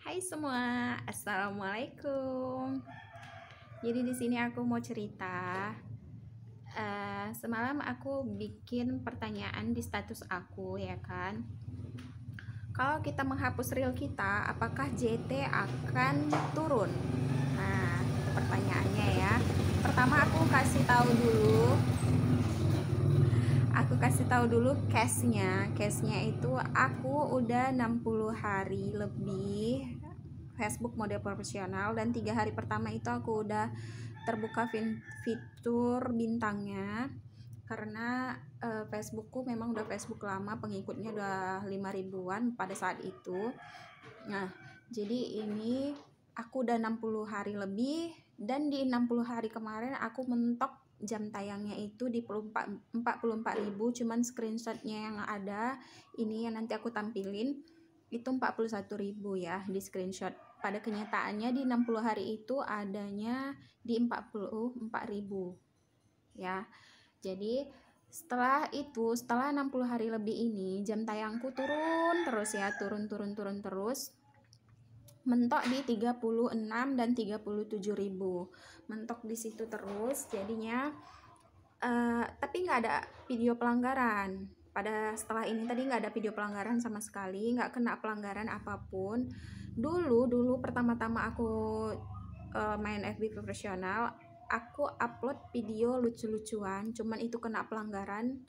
Hai semua, assalamualaikum. Jadi di sini aku mau cerita. Semalam aku bikin pertanyaan di status aku, ya kan. Kalau kita menghapus reel kita, apakah JT akan turun? Nah, itu pertanyaannya ya. Pertama aku kasih tahu dulu. Case-nya. Case-nya itu aku udah 60 hari lebih Facebook mode profesional, dan 3 hari pertama itu aku udah terbuka fitur bintangnya karena Facebookku memang udah Facebook lama, pengikutnya udah 5 ribuan pada saat itu. Nah, jadi ini aku udah 60 hari lebih, dan di 60 hari kemarin aku mentok jam tayangnya itu di 44.000, cuman screenshotnya yang ada ini yang nanti aku tampilin itu 41.000 ya di screenshot. Pada kenyataannya di 60 hari itu adanya di 44.000 ya. Jadi setelah 60 hari lebih ini jam tayangku turun terus ya, turun terus, mentok di 36 dan 37.000, mentok di situ terus jadinya. Tapi nggak ada video pelanggaran. Setelah ini tadi nggak ada video pelanggaran sama sekali, nggak kena pelanggaran apapun. Dulu pertama-tama aku main FB profesional, aku upload video lucu-lucuan, cuman itu kena pelanggaran.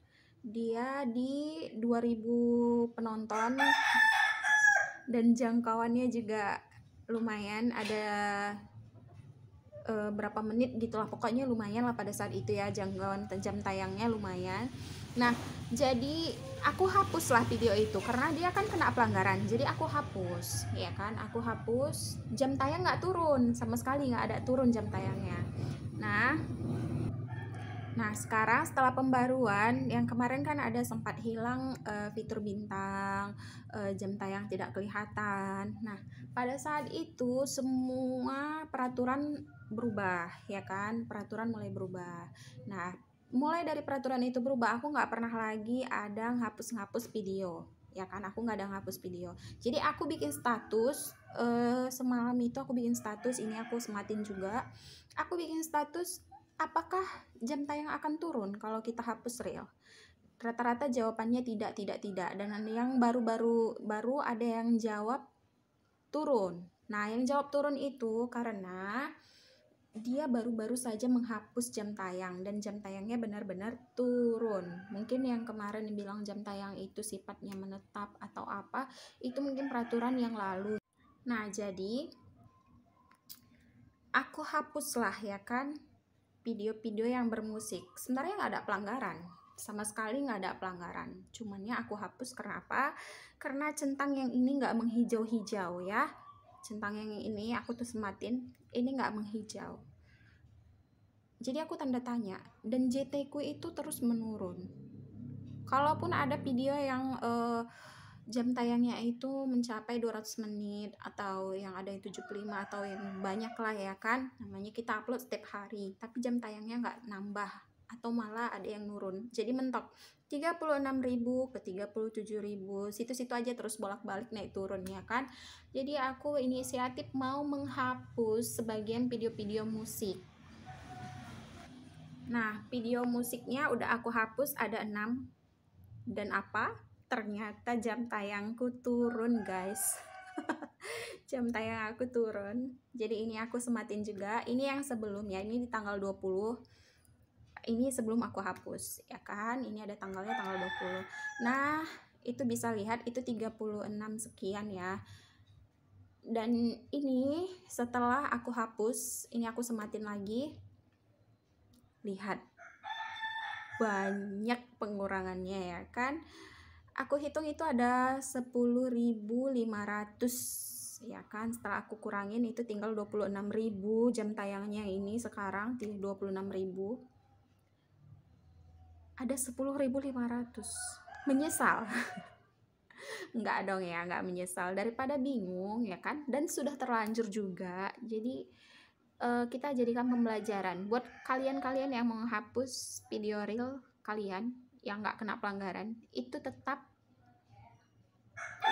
Dia di 2000 penonton dan jangkauannya juga lumayan, ada berapa menit gitulah, pokoknya lumayan lah pada saat itu ya, jangkauan jam tayangnya lumayan. Nah, jadi aku hapus lah video itu karena dia kan kena pelanggaran, jadi aku hapus ya kan, aku hapus. Jam tayang nggak turun sama sekali, nggak ada turun jam tayangnya. Nah, sekarang setelah pembaruan yang kemarin kan ada sempat hilang fitur bintang, jam tayang tidak kelihatan. Nah, pada saat itu semua peraturan berubah ya kan, peraturan mulai berubah. Nah, mulai dari peraturan itu berubah, aku nggak pernah lagi ada ngapus video ya kan, aku nggak ada ngapus video. Jadi aku bikin status, semalam itu aku bikin status, ini aku sematin juga. Aku bikin status, apakah jam tayang akan turun kalau kita hapus reel? Rata-rata jawabannya tidak. Dan yang baru ada yang jawab turun. Nah, yang jawab turun itu karena dia baru-baru saja menghapus jam tayang dan jam tayangnya benar-benar turun. Mungkin yang kemarin bilang jam tayang itu sifatnya menetap atau apa, itu mungkin peraturan yang lalu. Nah, jadi aku hapuslah ya kan video-video yang bermusik. Sebenarnya nggak ada pelanggaran, sama sekali nggak ada pelanggaran, cuman ya aku hapus karena apa? Karena centang yang ini nggak menghijau-hijau ya, centang yang ini aku tuh sematin, ini nggak menghijau, jadi aku tanda tanya. Dan JT ku itu terus menurun. Kalaupun ada video yang jam tayangnya itu mencapai 200 menit atau yang ada yang 75 atau yang banyak lah ya kan, namanya kita upload setiap hari, tapi jam tayangnya nggak nambah atau malah ada yang nurun, jadi mentok 36.000 ke 37.000, situ-situ aja terus bolak-balik naik turun ya kan. Jadi aku inisiatif mau menghapus sebagian video-video musik. Nah, video musiknya udah aku hapus, ada 6. Dan apa? Ternyata jam tayangku turun, guys. Jam tayang aku turun. Jadi ini aku sematin juga. Ini yang sebelumnya, ini di tanggal 20. Ini sebelum aku hapus, ya kan? Ini ada tanggalnya, tanggal 20. Nah, itu bisa lihat itu 36 sekian ya. Dan ini setelah aku hapus, ini aku sematin lagi. Lihat, banyak pengurangannya ya kan. Aku hitung itu ada 10.500 ya kan. Setelah aku kurangin itu tinggal 26.000 jam tayangnya ini sekarang, 26.000. Ada 10.500. Menyesal? Enggak dong ya, enggak menyesal, daripada bingung ya kan, dan sudah terlanjur juga. Jadi kita jadikan pembelajaran buat kalian-kalian yang menghapus video reel kalian yang nggak kena pelanggaran, itu tetap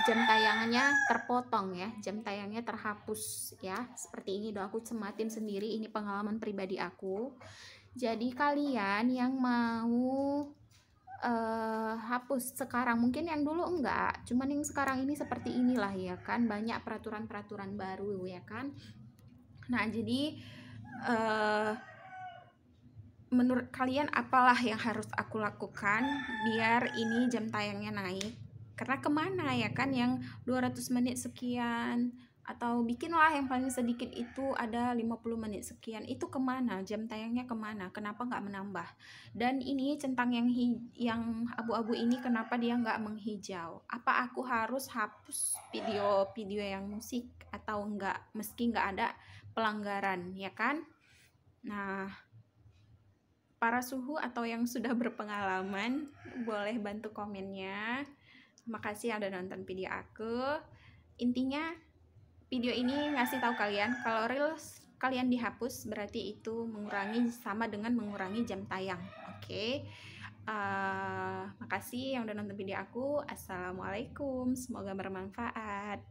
jam tayangnya terpotong ya, jam tayangnya terhapus ya, seperti ini. Udah aku cematin sendiri, ini pengalaman pribadi aku. Jadi kalian yang mau hapus sekarang, mungkin yang dulu enggak, cuman yang sekarang ini seperti inilah ya kan, banyak peraturan-peraturan baru ya kan. Nah jadi menurut kalian apalah yang harus aku lakukan biar ini jam tayangnya naik? Karena kemana ya kan yang 200 menit sekian, atau bikinlah yang paling sedikit itu ada 50 menit sekian, itu kemana jam tayangnya, kemana, kenapa nggak menambah? Dan ini centang yang abu-abu ini kenapa dia nggak menghijau? Apa aku harus hapus video-video yang musik atau enggak, meski nggak ada pelanggaran ya kan? Nah, para suhu atau yang sudah berpengalaman boleh bantu komennya. Makasih yang udah nonton video aku. Intinya video ini ngasih tahu kalian kalau reels kalian dihapus berarti itu mengurangi, sama dengan mengurangi jam tayang. Oke. Makasih yang udah nonton video aku. Assalamualaikum, semoga bermanfaat.